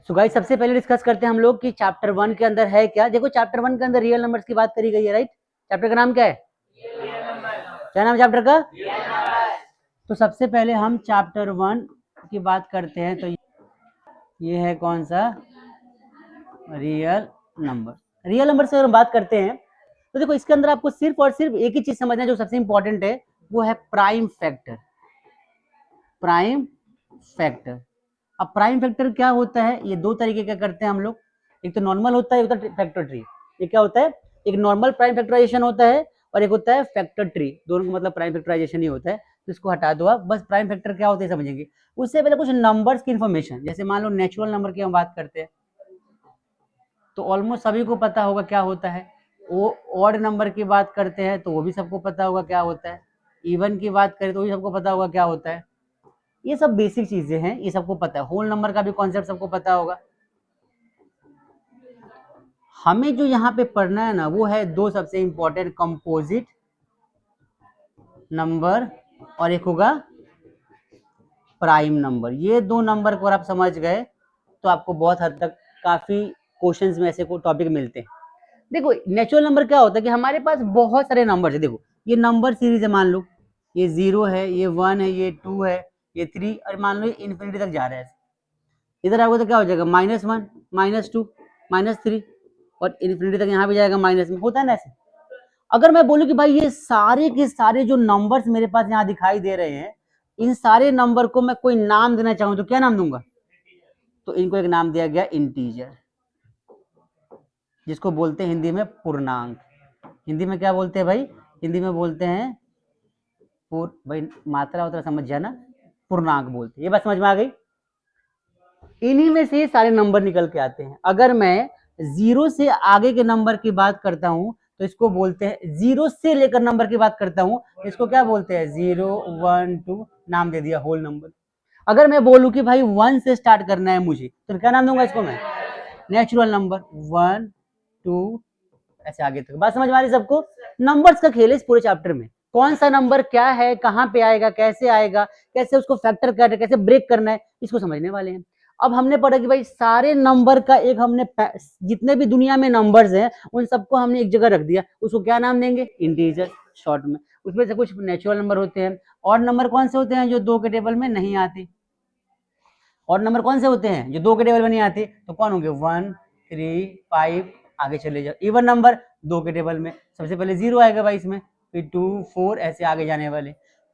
So guys सबसे पहले discuss करते हैं हम लोग कि चैप्टर 1 के अंदर है क्या। देखो चैप्टर 1 के अंदर रियल नंबर्स की बात करी गई है, राइट। चैप्टर का नाम क्या है? क्या नाम चैप्टर का? तो सबसे पहले हम चैप्टर 1 की बात करते हैं। तो ये है कौन सा? Real number. रियल नंबर से अगर हम बात करते हैं तो देखो इसके अंदर आपको सिर्फ और सिर्फ एक ही चीज समझना है जो सबसे इंपॉर्टेंट है, वो है प्राइम फैक्टर। Prime factor. अब प्राइम फैक्टर क्या होता है? ये दो तरीके का करते हैं हम लोग। एक तो नॉर्मल होता है, एक होता है फैक्टर ट्री। ये क्या होता है? एक नॉर्मल प्राइम फैक्टराइजेशन होता है और एक होता है फैक्टर ट्री। दोनों का मतलब प्राइम फैक्टराइजेशन ही होता है, तो इसको हटा दो आप। बस प्राइम फैक्टर क्या होता है समझेंगे। उससे पहले कुछ नंबर्स की इन्फॉर्मेशन, जैसे मान लो नेचुरल नंबर की हम बात करते हैं तो ऑलमोस्ट सभी को पता होगा क्या होता है। वो ऑड नंबर की बात करते हैं तो वो भी सबको पता होगा क्या होता है। इवन की बात करें तो भी सबको पता होगा क्या होता है। ये सब बेसिक चीजें हैं, ये सबको पता है। होल नंबर का भी कॉन्सेप्ट सबको पता होगा। हमें जो यहाँ पे पढ़ना है ना, वो है दो सबसे इंपॉर्टेंट, कंपोजिट नंबर और एक होगा प्राइम नंबर। ये दो नंबर को अगर आप समझ गए तो आपको बहुत हद तक काफी क्वेश्चंस में ऐसे को टॉपिक मिलते हैं। देखो नेचुरल नंबर क्या होता है कि हमारे पास बहुत सारे नंबर है। देखो ये नंबर सीरीज है, मान लो ये 0 है, ये 1 है, ये 2 है, ये 3, और मान लो ये इन्फिनिटी तक जा रहा है। इधर आओगे तो क्या हो जाएगा? -1, -2, -3, और इन्फिनिटी तक यहाँ भी जाएगा माइनस में। होता है ना ऐसे। अगर मैं बोलूं कि भाई ये सारे के सारे जो नंबर्स मेरे पास यहाँ दिखाई दे रहे हैं, इन सारे नंबर को मैं कोई नाम देना चाहूं तो क्या नाम दूंगा? तो इनको एक नाम दिया गया इंटीजर, जिसको बोलते हैं हिंदी में पूर्णांक। हिंदी में क्या बोलते हैं भाई? हिंदी में बोलते हैं भाई मात्रा उतरा समझ जाना, पूर्णांक बोलते हैं। ये बात समझ में आ गई? इन्हीं में से सारे नंबर निकल के आते हैं। अगर मैं 0 से आगे के नंबर की बात करता हूं तो इसको बोलते हैं, 0 से लेकर नंबर की बात करता हूं तो इसको क्या बोलते हैं? 0, 1, 2, नाम दे दिया होल नंबर। अगर मैं बोलूं कि भाई 1 से स्टार्ट करना है मुझे तो क्या नाम दूंगा इसको मैं? Natural number. 1, 2, ऐसे आगे तक। बात समझ में आ रही सबको? नंबर्स का खेल है इस पूरे चैप्टर में। कौन सा नंबर क्या है, कहां पे आएगा, कैसे आएगा, कैसे उसको फैक्टर करना है, कैसे ब्रेक करना है, इसको समझने वाले हैं। अब हमने पढ़ा कि भाई सारे नंबर का एक हमने जितने भी दुनिया में नंबर्स हैं उन सबको हमने एक जगह रख दिया। उसको क्या नाम देंगे? इंटीजर, शॉर्ट में। उसमें से कुछ नेचुरल नंबर होते हैं। और नंबर कौन से होते हैं? जो 2 के टेबल में नहीं आते। और नंबर कौन से होते हैं जो 2 के टेबल में नहीं आते? तो कौन होंगे? 1, 3, 5, आगे चले जाओ। इवन नंबर 2 के टेबल में सबसे पहले 0 आएगा भाई इसमें, फिर 2, 4, ऐसे आगे जाने वाले।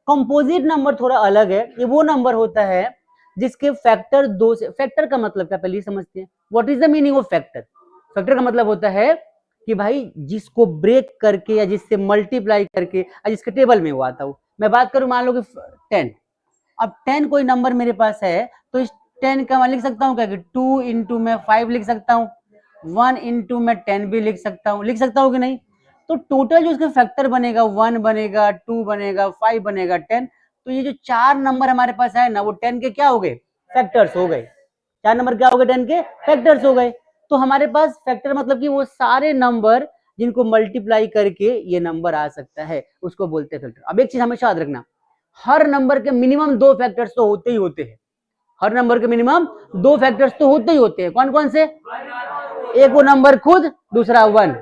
कंपोजिट नंबर थोड़ा अलग है। ये वो नंबर होता है जिसके फैक्टर 2 से, फैक्टर का मतलब क्या पहले समझते हैं। What is the meaning of factor? Factor का मतलब होता है कि भाई जिसको ब्रेक करके या जिससे मल्टीप्लाई करके या जिसके टेबल में वो आता हो। मैं बात करूं मान लो कि 10। अब 10 कोई नंबर मेरे पास है तो इस 10 का मैं लिख सकता हूँ क्या कि 2 इंटू में 5 लिख सकता हूँ, 1 इंटू में 10 भी लिख सकता हूँ। लिख सकता हूँ कि नहीं? तो टोटल जो उसका फैक्टर बनेगा 1 बनेगा, 2 बनेगा, 5 बनेगा, 10। तो ये जो 4 नंबर हमारे पास है ना, वो 10 के क्या हो गए? फैक्टर्स हो गए। 4 नंबर क्या हो गए? 10 के फैक्टर्स हो गए। तो हमारे पास फैक्टर मतलब कि वो सारे नंबर जिनको मल्टीप्लाई करके ये नंबर आ सकता है, उसको बोलते हैं फैक्टर। अब एक चीज हमेशा याद रखना, हर नंबर के मिनिमम 2 फैक्टर्स तो होते ही होते हैं। हर नंबर के मिनिमम 2 फैक्टर्स तो होते ही होते हैं। कौन कौन से? एक वो नंबर खुद, दूसरा 1।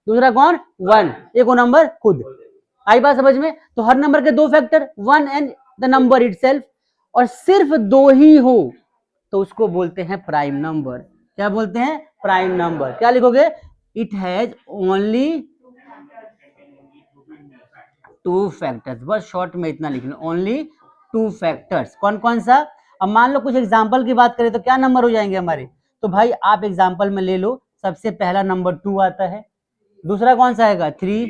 दूसरा कौन? 1। एक वो नंबर खुद। आई बात समझ में? तो हर नंबर के 2 factor, 1 and the number itself, और सिर्फ 2 ही हो तो उसको बोलते हैं प्राइम नंबर। क्या बोलते हैं? Prime number. क्या लिखोगे? It has only 2 factors. बस शॉर्ट में इतना लिख लो, ओनली 2 फैक्टर्स। कौन कौन सा? अब मान लो कुछ एग्जांपल की बात करें तो क्या नंबर हो जाएंगे हमारे? तो भाई आप एग्जांपल में ले लो। सबसे पहला नंबर 2 आता है, दूसरा कौन सा आएगा? 3,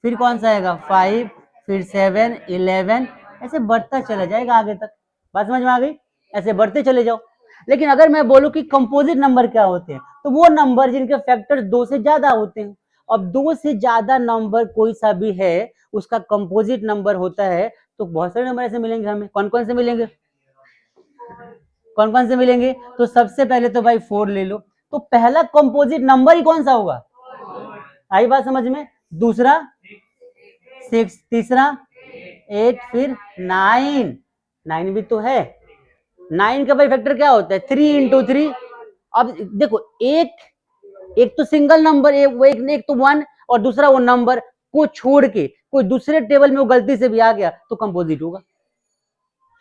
फिर कौन सा आएगा? 5, फिर 7, 11, ऐसे बढ़ता चला जाएगा आगे तक। बात समझ में आ गई? ऐसे बढ़ते चले जाओ। लेकिन अगर मैं बोलूं कि कंपोजिट नंबर क्या होते हैं, तो वो नंबर जिनके फैक्टर 2 से ज्यादा होते हैं। अब 2 से ज्यादा नंबर कोई सा भी है उसका कंपोजिट नंबर होता है। तो बहुत सारे नंबर ऐसे मिलेंगे हमें। कौन कौन से मिलेंगे? कौन कौन से मिलेंगे? तो सबसे पहले तो भाई 4 ले लो। तो पहला कंपोजिट नंबर ही कौन सा होगा? आई बात समझ में? दूसरा 6, तीसरा 8, फिर 9। 9 भी तो है। 9 का भाई फैक्टर क्या होता है? 3 इंटू 3, अब देखो, एक तो सिंगल नंबर, एक तो वन, और दूसरा वो नंबर को छोड़ के कोई दूसरे टेबल में वो गलती से भी आ गया तो कंपोजिट होगा।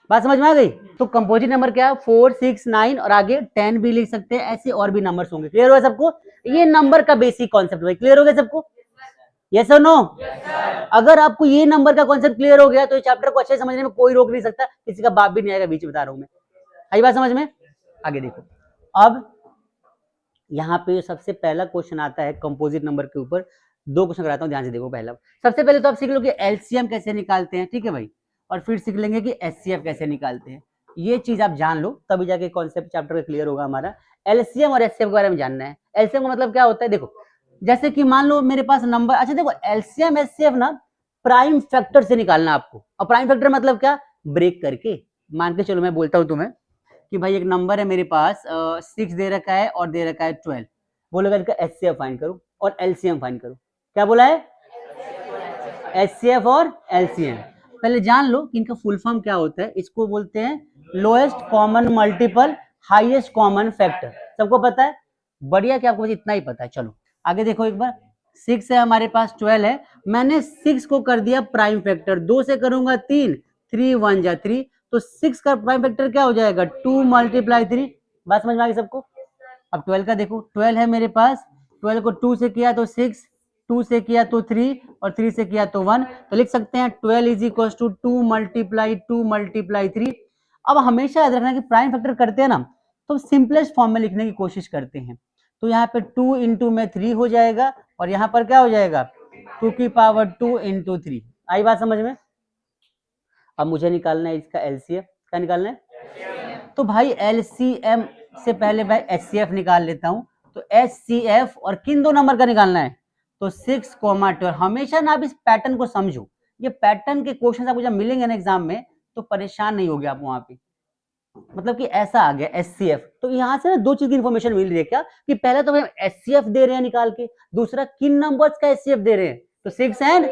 बात समझ में आ गई? तो कंपोजिट नंबर क्या है? 4, 6, 9 और आगे 10 भी लिख सकते हैं, ऐसे और भी नंबर्स होंगे। क्लियर हुआ सबको? ये नंबर का बेसिक कॉन्सेप्ट भाई, क्लियर हो गया सबको? यस और नो? अगर आपको ये नंबर का कॉन्सेप्ट क्लियर हो गया तो इस चैप्टर को अच्छे समझने में कोई रोक नहीं सकता, किसी का बाप भी नहीं आएगा बीच में, बता रहा हूं मैं। आई बात समझ में? आगे देखो, अब यहाँ पे सबसे पहला क्वेश्चन आता है कंपोजिट नंबर के ऊपर। दो क्वेश्चन कराता हूँ, ध्यान से देखो। पहला, सबसे पहले तो आप सीख लो कि एलसीएम कैसे निकालते हैं, ठीक है भाई, और फिर सीख लेंगे कि एचसीएफ कैसे निकालते हैं। ये चीज आप जान लो, तभी जाके कॉन्सेप्ट चैप्टर क्लियर होगा हमारा। एलसीएम और एचसीएफ के बारे में जानना है। एलसीएम का मतलब क्या होता है? देखो, जैसे कि मान लो मेरे पास नंबर, अच्छा देखो, एलसीएम एचसीएफ ना प्राइम फैक्टर से निकालना आपको। और प्राइम फैक्टर मतलब क्या? ब्रेक करके। मान के चलो मैं बोलता हूँ तुम्हें कि भाई एक नंबर है मेरे पास 6 दे रखा है और दे रखा है 12। बोलोगे इसका एचसीएफ फाइंड करो और एलसीएम फाइंड करो। क्या बोला है? एचसीएफ और एलसीएम। पहले जान लो कि इनका फुल फॉर्म क्या होता है। इसको बोलते हैं lowest common multiple highest common factor. सबको पता है? बढ़िया कि आपको इतना ही पता है। चलो आगे देखो एक बार। 6 है हमारे पास, 12 है, मैंने 6 को कर दिया प्राइम फैक्टर। 2 से करूंगा 3, 3 1 जा 3, तो 6 का प्राइम फैक्टर क्या हो जाएगा? 2 मल्टीप्लाई 3। बात समझ में आ गई सबको? अब 12 का देखो, 12 है मेरे पास, 12 को 2 से किया तो 6, 2 से किया तो 3 और 3 से किया तो 1, तो लिख सकते हैं 12 is equal to 2 multiply 2 multiply 3। अब हमेशा याद रखना कि प्राइम फैक्टर करते हैं ना तो सिंपलेस्ट फॉर्म में लिखने की कोशिश करते हैं। तो यहाँ पे 2 इंटू में 3 हो जाएगा और यहाँ पर क्या हो जाएगा? 2 की पावर 2 इंटू 3। आई बात समझ में? अब मुझे निकालना है इसका एलसीएफ। क्या निकालना है? तो भाई एलसीएम से पहले मैं एचसीएफ निकाल लेता हूं। तो एचसीएफ और किन दो नंबर का निकालना है? तो 6, 12। हमेशा ना आप इस पैटर्न को समझो। ये पैटर्न के क्वेश्चन आपको जब मिलेंगे ना एग्जाम में तो परेशान नहीं होगे आप वहां पे। मतलब कि ऐसा आ गया एचसीएफ, तो यहाँ से ना दो चीज की इंफॉर्मेशन मिल रही है। क्या कि पहले तो हम एचसीएफ दे रहे हैं निकाल के, दूसरा किन नंबर्स का एचसीएफ दे रहे हैं? तो 6 एंड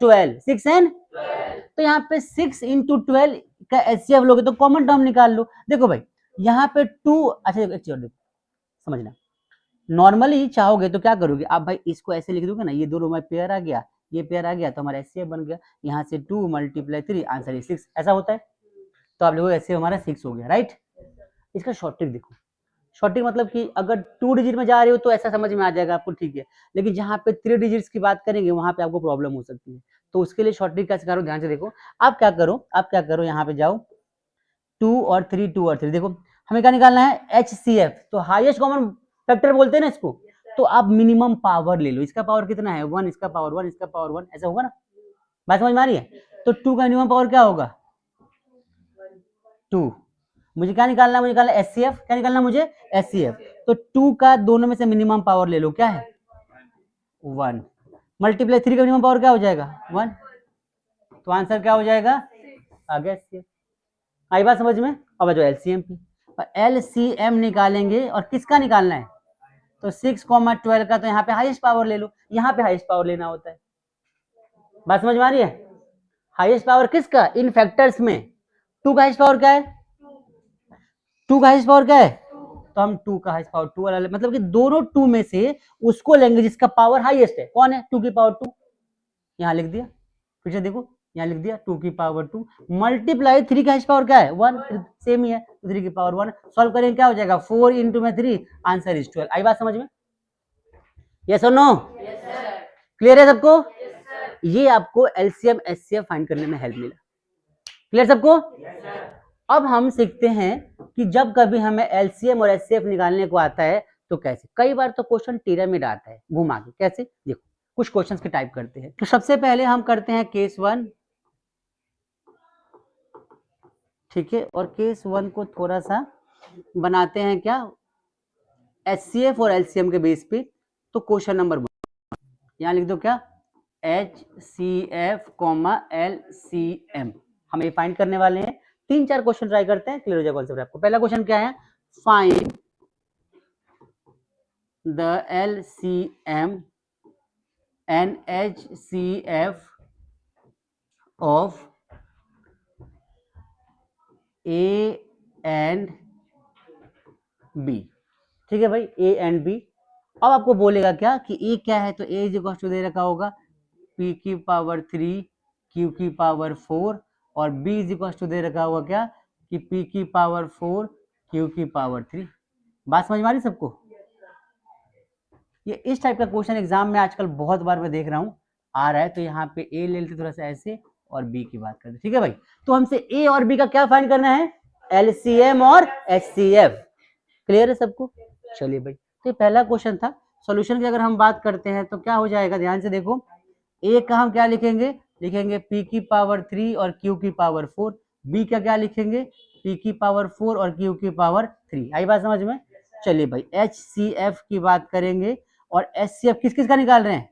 12, 6 एंड, तो यहाँ पे 6 इंटू 12 का एचसीएफ लोगे तो कॉमन टर्म निकाल लो। देखो भाई यहाँ पे 2, अच्छा एक चीज देखो समझना, नॉर्मली चाहोगे तो क्या करोगे आप भाई? इसको ऐसे लिख दोगे ना, ये दोनों में पेयर आ गया, ये पेयर आ गया, तो हमारा एचसीएफ बन गया। यहाँ से 2 मल्टीप्लाई 3, आंसर इज 6, ऐसा होता है। तो आप लोगों ऐसे हमारा 6 हो गया, राइट। इसका शॉर्ट ट्रिक देखो। शॉर्ट ट्रिक मतलब कि अगर 2 डिजिट में जा रहे हो तो ऐसा समझ में आ जाएगा आपको, ठीक है, लेकिन जहाँ पे 3 डिजिट्स की बात करेंगे वहां पे आपको प्रॉब्लम हो सकती है। तो उसके लिए शॉर्ट ट्रिक का सिखा रहा हूं, ध्यान से देखो। आप क्या करो यहाँ पे जाओ, 2 और 3, 2 और 3, देखो हमें क्या निकालना है? एचसीएफ। तो हाईएस्ट कॉमन फैक्टर बोलते हैं ना इसको। तो आप मिनिमम पावर ले लो। इसका पावर कितना है? 1, इसका पावर 1, इसका पावर 1, ऐसा होगा ना? बात समझ में आ रही है? तो 2 का मिनिमम पावर क्या होगा? 2। मुझे क्या निकालना है? मुझे निकालना है एचसीएफ। क्या निकालना है मुझे? एचसीएफ। तो 2 का दोनों में से मिनिमम पावर ले लो, क्या है? 1 मल्टीप्लाई 3 का मिनिमम पावर क्या हो जाएगा? 1। तो आंसर क्या हो जाएगा? आ गया एचसीएफ। आई बात समझ में? अब जो एलसीएम की, एलसीएम निकालेंगे और किसका निकालना है? तो 6, 12 का, तो यहाँ पे हाईएस्ट पावर ले लो। यहाँ पे हाईएस्ट पावर लेना होता है। बात समझ में आ रही है? हाईएस्ट पावर किसका? इन फैक्टर्स में 2 का हाईएस्ट पावर क्या है? 2 का हाईएस्ट पावर क्या है? तो हम 2 का हाईएस्ट पावर 2 वाला मतलब कि दोनों 2 में से उसको लेंगे जिसका पावर हाईएस्ट है। कौन है? 2 की पावर 2। यहाँ लिख दिया, फिर से देखो यहाँ लिख दिया 2 की पावर 2 मल्टीप्लाई 3 का हाईएस्ट पावर क्या है? 1, सेम ही है, 3 की पावर 1। सॉल्व करेंगे क्या हो जाएगा? 4 इंटू में 3, आंसर इज 12। आई बात समझ में? यस और नो? क्लियर है सबको? ये आपको एलसीएम एचसीएफ फाइंड करने में हेल्प मिला। क्लियर सबको? अब हम सीखते हैं कि जब कभी हमें एलसीएम और एचसीएफ निकालने को आता है तो कैसे। कई बार तो क्वेश्चन पिरामिड आता है घुमा के। कैसे? देखो कुछ क्वेश्चंस के टाइप करते हैं। तो सबसे पहले हम करते हैं केस 1, ठीक है, और केस 1 को थोड़ा सा बनाते हैं क्या, एचसीएफ और एलसीएम के बेस पे। तो क्वेश्चन नंबर 1 यहाँ लिख दो, क्या? HCF, LCM हम ये फाइंड करने वाले हैं। 3-4 क्वेश्चन ट्राई करते हैं, क्लियर हो जाएगा कॉन्सेप्ट आपको। पहला क्वेश्चन क्या है? Find the LCM and HCF of A and B। ठीक है भाई, ए एंड बी। अब आपको बोलेगा क्या कि ए क्या है, तो ए इज इक्वल टू दे रखा होगा पी की पावर 3 क्यू की पावर 4 और बी इज इक्वल टू दे रखा होगा क्या कि पी की पावर 4 क्यू की पावर 3। बात समझ में आ रही सबको? ये इस टाइप का क्वेश्चन एग्जाम में आजकल बहुत बार मैं देख रहा हूँ आ रहा है, तो यहाँ पे ए ले लेते थोड़ा सा ऐसे और बी की बात करते, ठीक है भाई। तो हमसे ए और बी का क्या फाइंड करना है, एलसीएम और एचसीएफ। क्लियर है सबको? चलिए भाई, तो पहला क्वेश्चन था। सॉल्यूशन की अगर हम बात करते हैं तो क्या हो जाएगा, ध्यान से देखो। ए का हम क्या लिखेंगे, लिखेंगे पी की पावर 3 और क्यू की पावर 4। बी का क्या लिखेंगे, पी की पावर 4 और क्यू की पावर 3। आई बात समझ में? चलिए भाई, एच सी एफ की बात करेंगे और एच सी एफ किस किस का निकाल रहे हैं,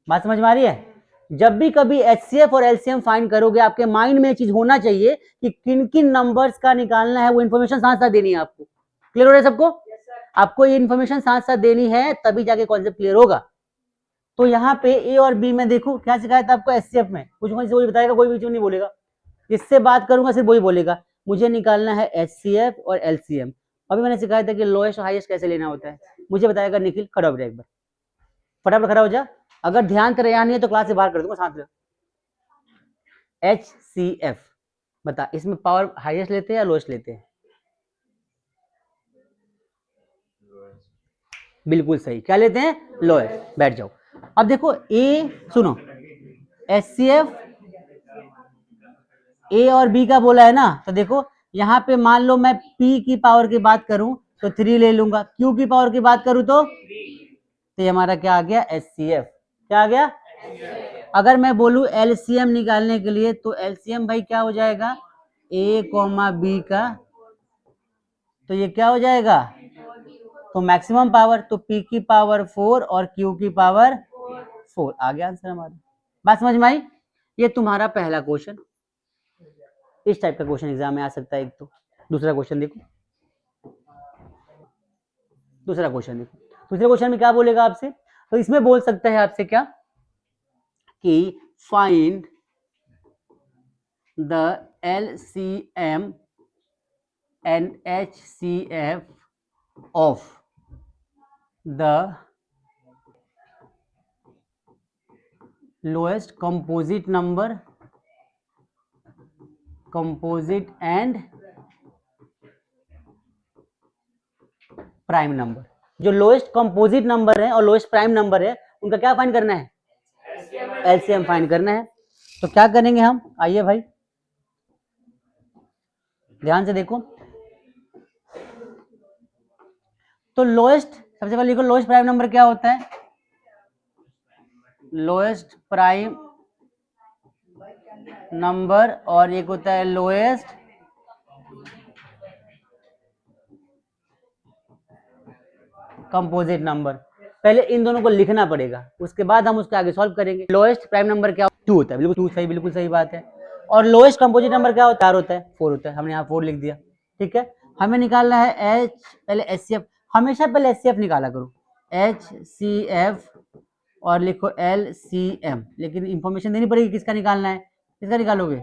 बात समझ में आ रही है? जब भी कभी एचसीएफ और एलसीएम फाइंड करोगे, आपके माइंड में ये चीज होना चाहिए कि किन किन नंबर्स का निकालना है, वो इन्फॉर्मेशन साथ साथ देनी है आपको। क्लियर हो रहा है सबको? आपको ये इन्फॉर्मेशन साथ साथ देनी है, तभी जाके कॉन्सेप्ट क्लियर होगा। तो यहाँ पे ए और बी में देखो क्या सिखाया था आपको, एचसीएफ में कुछ वही बताएगा, कोई भी नहीं बोलेगा। जिससे बात करूंगा सिर्फ वही बोलेगा, मुझे निकालना है एचसीएफ और एलसीएम। अभी मैंने सिखाया था कि लोएस्ट और हाईएस्ट कैसे लेना होता है, मुझे बताएगा निखिल। खड़ा हो जाए एक बार, फटाफट खड़ा हो जा। अगर ध्यान तेरा यहाँ नहीं है तो क्लास से बाहर कर दूंगा साथ में। एच सी एफ बता, इसमें पावर हाईएस्ट लेते हैं या लोएस्ट लेते हैं? बिल्कुल सही, क्या लेते हैं, लोएस्ट। बैठ जाओ। अब देखो ए, सुनो, एच सी एफ ए और बी का बोला है ना, तो देखो यहाँ पे मान लो मैं पी की पावर की बात करूं तो 3 ले लूंगा, क्यू की पावर की बात करूं तो ये हमारा क्या आ गया, एच सी एफ। क्या आ गया? अगर मैं बोलूं एलसीएम निकालने के लिए तो एलसीएम भाई क्या हो जाएगा, ए कॉमा बी का, तो ये क्या हो जाएगा, तो मैक्सिमम पावर, तो पी की पावर 4 और क्यू की पावर 4। आ गया आंसर हमारा। बात समझ में आई? ये तुम्हारा पहला क्वेश्चन। इस टाइप का क्वेश्चन एग्जाम में आ सकता है एक। तो दूसरा क्वेश्चन देखो, दूसरा क्वेश्चन देखो, दूसरे क्वेश्चन में क्या बोलेगा आपसे, तो इसमें बोल सकता है आपसे क्या कि find the LCM and HCF of the lowest composite number, composite and prime number. जो लोएस्ट कंपोजिट नंबर है और लोएस्ट प्राइम नंबर है, उनका क्या फाइंड करना है, एलसीएम फाइंड करना है। तो क्या करेंगे हम, आइए भाई ध्यान से देखो। तो लोएस्ट, सबसे पहले लिखो लोएस्ट प्राइम नंबर क्या होता है, लोएस्ट प्राइम नंबर, और एक होता है लोएस्ट कंपोजिट नंबर। पहले इन दोनों को लिखना पड़ेगा, उसके बाद हम उसके आगे सॉल्व करेंगे। लोएस्ट प्राइम नंबर क्या, 2 होता है, बिल्कुल 2 सही, बिल्कुल सही बात है। और लोएस्ट कंपोजिट नंबर क्या होता है, 4 होता है, 4 होता है, हमने यहाँ 4 लिख दिया। ठीक है, हमें निकालना है एच, पहले एचसीएफ, हमेशा पहले एचसीएफ निकाला करो, एचसीएफ और लिखो एलसीएम, लेकिन इंफॉर्मेशन देनी पड़ेगी किसका निकालना है, किसका निकालोगे,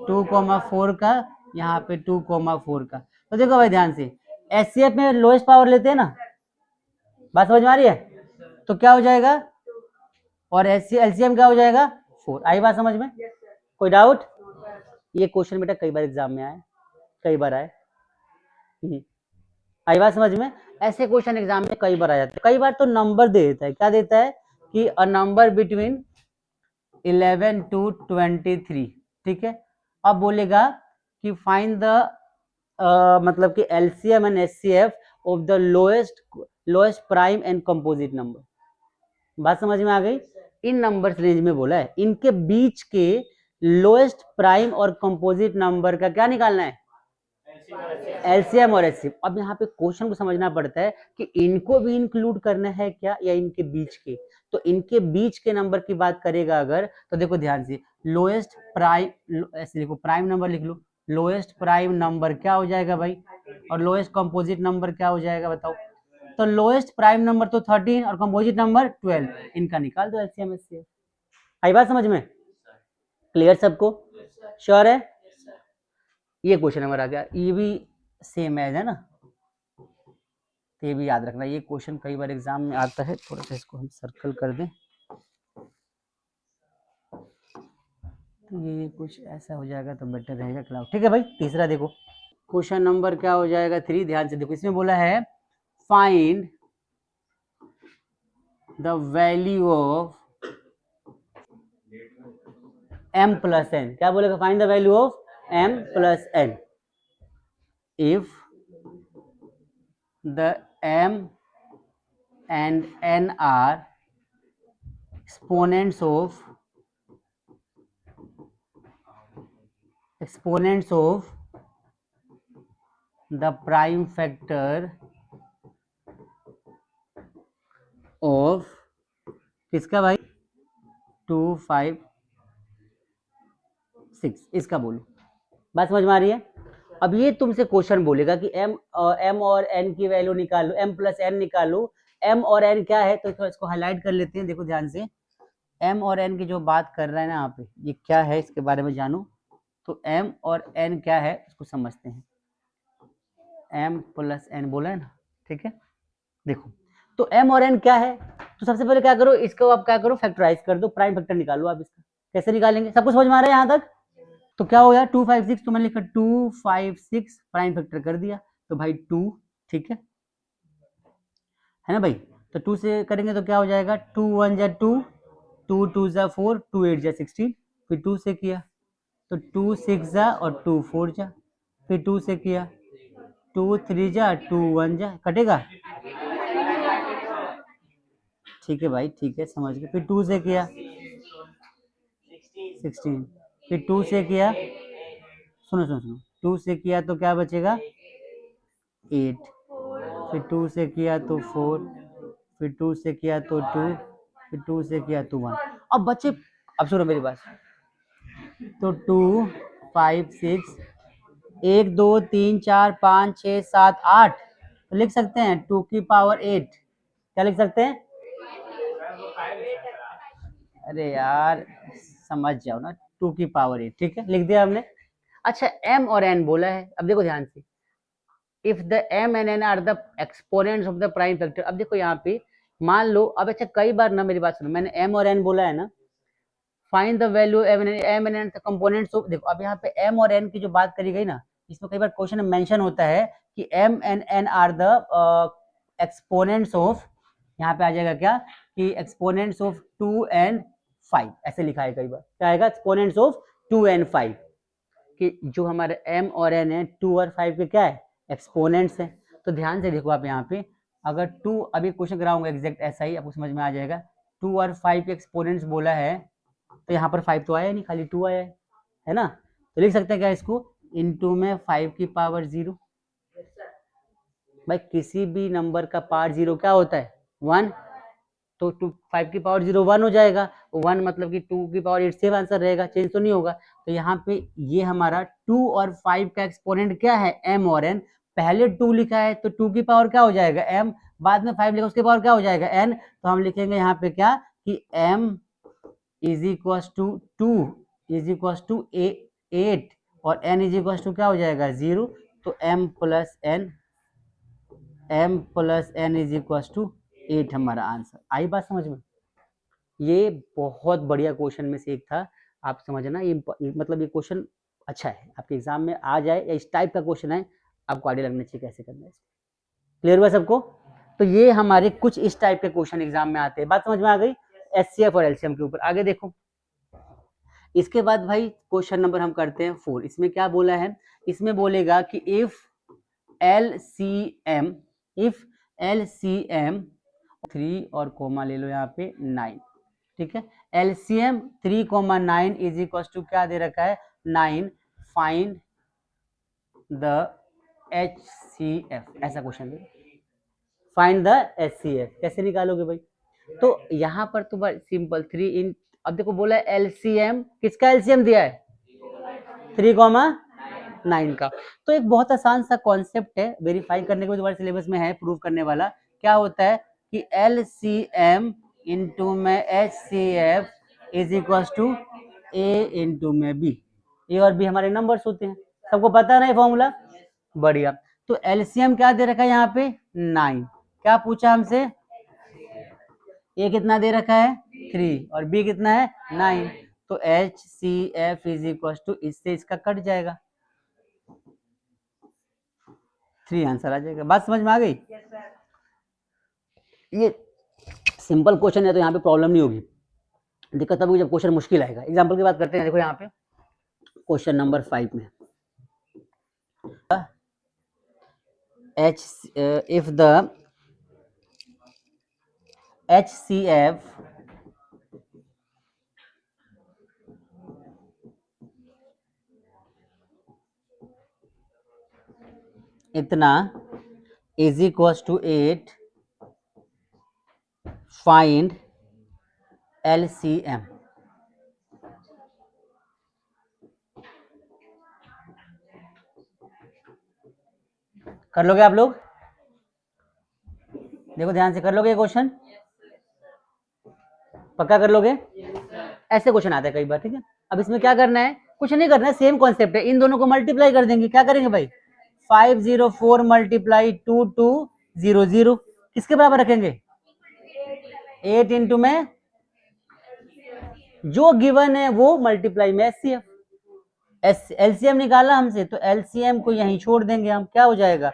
2,4 का, यहाँ पे 2,4 का। तो देखो भाई ध्यान से, एचसीएफ में लोएस्ट पावर लेते हैं ना, बात समझ में आ रही है, तो क्या हो जाएगा, और एलसीएम क्या हो जाएगा, 4। आई बात समझ में? कोई डाउट? ये क्वेश्चन बेटा कई बार एग्जाम में आए, कई बार आए। आई बात समझ में? ऐसे क्वेश्चन एग्जाम में कई बार आ जाते हैं। कई बार तो नंबर दे देता है, क्या देता है कि अ नंबर बिटवीन 11 to 23। ठीक है, अब बोलेगा कि फाइंड द मतलब कि LCM and HCF of the lowest prime and composite number. बात समझ में आ गई? इन नंबर्स रेंज में बोला है, इनके बीच के लोएस्ट प्राइम और कंपोजिट नंबर का क्या निकालना है, एलसीएम और एचसीएफ। अब यहाँ पे क्वेश्चन को समझना पड़ता है कि इनको भी इंक्लूड करना है क्या, या इनके बीच के। तो इनके बीच के नंबर की बात करेगा अगर, तो देखो ध्यान से, लोएस्ट प्राइम, ऐसे लिखो, प्राइम नंबर लिख लो, लोएस्ट प्राइम नंबर क्या हो जाएगा भाई, और लोएस्ट कंपोजिट नंबर क्या हो जाएगा बताओ। तो लोएस्ट प्राइम नंबर तो 13 और कंपोजिट नंबर 12, इनका निकाल दो एलसीएम एचसीएफ। आई बात समझ में? क्लियर सबको? श्योर है? ये क्वेश्चन नंबर आ गया, ये भी सेम एज है ना, तो ये भी याद रखना, ये क्वेश्चन कई बार एग्जाम में आता है। थोड़ा सा इसको हम सर्कल कर दें, तो ये कुछ ऐसा हो जाएगा तो बेटर रहेगा क्लाउड। ठीक है भाई, तीसरा देखो, क्वेश्चन नंबर क्या हो जाएगा 3, ध्यान से देखो। इसमें बोला है find the value of m plus n। क्या बोलेगा? Find the value of m plus n if the m and n are exponents of the prime factor of किसका भाई? 2, 5, 6, इसका बोलो। बात समझ में आ रही है? अब ये तुमसे क्वेश्चन बोलेगा कि m और n की वैल्यू निकालो, m प्लस n निकालो। m और n क्या है, तो इसको हाईलाइट कर लेते हैं। देखो ध्यान से, m और n की जो बात कर रहा है ना यहाँ पे, ये क्या है इसके बारे में जानो। तो m और n क्या है इसको समझते हैं। m प्लस n बोला है ना, ठीक है। देखो, तो m और n क्या है, तो सबसे पहले क्या करो, इसको आप क्या करो, फैक्टराइज कर दो, प्राइम फैक्टर निकालो आप इसका। कैसे निकालेंगे, सब कुछ समझ में आ रहा है यहाँ तक? तो क्या हो गया 2, 5, 6, तो मैंने लिखा 2, 5, 6, प्राइम फैक्टर कर दिया, तो भाई 2, ठीक है ना भाई। तो 2 से करेंगे तो क्या हो जाएगा, 2 1 जा 2, 2 2 जा 4, 2 8 जा 16। फिर 2 से किया तो 2 6 जा और 2 4 जा, फिर 2 से किया 2 3 जा 2 1 जा, कटेगा। ठीक है भाई, ठीक है, समझ गए। फिर 2 से किया 16, फिर 2 से किया, सुनो सुनो सुनो, 2 से किया तो क्या बचेगा 8, फिर 2 से किया तो 4, फिर 2 से किया तो 2, फिर 2 से किया तो 1। अब बच्चे, अब सुनो मेरी बात, तो 2 5 6, 1 2 3 4 5 6 7 8, तो लिख सकते हैं 2 की पावर 8। क्या लिख सकते हैं? अरे यार समझ जाओ ना, 2 की पावर 8, ठीक है, लिख दिया हमने। अच्छा, m और n बोला है, अब देखो ध्यान से, if the m and n are the exponents of the prime factor. अब देखो यहाँ पे मान लो, अब अच्छा कई बार ना मेरी बात सुनो, मैंने m और n बोला है ना, find the value m and n components of. देखो अब यहाँ पे m और n की जो बात करी गई ना, इसमें कई बार क्वेश्चन में मेंशन होता है कि m and n are the exponents of, यहाँ पे आ जाएगा क्या कि एक्सपोनेंट्स ऑफ 2 and 5, ऐसे लिखा है कई बार। क्या आएगा? एक्सपोनेंट्स ऑफ 2 and 5, कि जो हमारे m और n है 2 और 5 के क्या है, एक्सपोनेंट्स हैं। तो ध्यान से देखो आप यहाँ पे, अगर 2, अभी क्वेश्चन कराऊंगा एग्जैक्ट ऐसा ही, आपको समझ में आ जाएगा। 2 और 5 के एक्सपोनेंट्स बोला है, तो यहाँ पर 5 तो आया नहीं, खाली 2 आया है ना। तो लिख सकते हैं क्या इसको, इनटू में 5 की पावर 0। भाई किसी भी नंबर का पावर 0 क्या होता है, 1। तो 5 की पावर 0 1 हो जाएगा, 1 मतलब कि 2 की पावर 8 सेम आंसर रहेगा, चेंज तो नहीं होगा। तो यहाँ पे ये हमारा 2 और 5 का एक्सपोनेंट क्या है, m और n। पहले 2 लिखा है तो 2 की पावर क्या हो जाएगा, m, बाद में 5 लिखा उसके पावर क्या हो जाएगा, n। तो हम लिखेंगे यहाँ पे क्या कि m is equal to 2 is equal to 8 और n इज इक्वल टू क्या हो जाएगा 0। तो m plus n is equal to 8 हमारा आंसर। आई बात समझ में? ये बहुत बढ़िया क्वेश्चन में से एक था, आप समझना। ये मतलब ये क्वेश्चन अच्छा है, आपके एग्जाम में आ जाए या इस टाइप का क्वेश्चन है, आपको आइडिया लगना चाहिए कैसे करना है। क्लियर हुआ सबको? तो ये हमारे कुछ इस टाइप के क्वेश्चन एग्जाम में आते हैं। बात समझ में आ गई एचसीएफ और एलसीएम के ऊपर। आगे देखो, इसके बाद भाई क्वेश्चन नंबर हम करते हैं 4। इसमें क्या बोला है, इसमें बोलेगा कि इफ एलसीएम 3 और कोमा ले लो यहाँ पे 9, ठीक है। एलसीएम 3,9 इज इक्वल टू क्या दे रखा है, 9। फाइंड द एचसीएफ, ऐसा question they. Find the HCF कैसे निकालोगे भाई? तो यहाँ पर तो सिंपल 3 इन, अब देखो बोला है एलसीएम, किसका एलसीएम दिया है, 3,9 का। तो एक बहुत आसान सा कॉन्सेप्ट है, वेरीफाई करने के बाद दोबारा सिलेबस में है, प्रूव करने वाला। क्या होता है कि एलसीएम इंटू में HCF is equal to A into में बी। ए और बी हमारे नंबर्स होते हैं, सबको पता है ना ये फॉर्मूला? बढ़िया। तो एलसीएम क्या दे रखा है यहाँ पे 9। क्या पूछा हमसे, ए कितना दे रखा है 3 और बी कितना है 9। तो H C F is equal to, इससे इसका कट जाएगा 3 आंसर आ जाएगा। बात समझ में आ गई? ये सिंपल क्वेश्चन है तो यहाँ पे प्रॉब्लम नहीं होगी। दिक्कत तब होगी जब क्वेश्चन मुश्किल आएगा। एग्जांपल की बात करते हैं, देखो यहाँ पे क्वेश्चन नंबर 5 में एच इफ द HCF इतना is equal to 8, find LCM। कर लोगे आप लोग? देखो ध्यान से कर लोगे क्वेश्चन, पक्का कर लोगे? ऐसे क्वेश्चन आता है कई बार, ठीक है। अब इसमें क्या करना है, कुछ नहीं करना है, सेम कॉन्सेप्ट है। इन दोनों को मल्टीप्लाई कर देंगे। क्या करेंगे भाई, 504 मल्टीप्लाई 2200 किसके बराबर रखेंगे, 8 इंटू में जो गिवन है वो मल्टीप्लाई में HCF। एलसीएम निकाला हमसे, तो एलसीएम को यहीं छोड़ देंगे हम। क्या हो जाएगा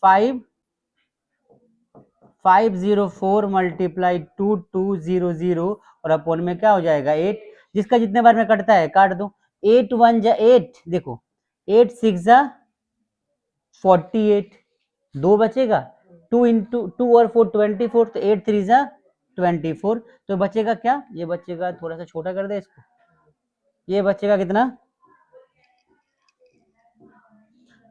504 मल्टीप्लाई 2200 और अपॉन में क्या हो जाएगा 8। जिसका जितने बार में कटता है काट दो। 8 1 जा 8, देखो 8 6 जा 48, 2 बचेगा। 2 इंटू 2 और 4 24, तो 8 3 जा 24, तो बचेगा क्या, ये बचेगा, थोड़ा सा छोटा कर दे इसको, ये बचेगा कितना,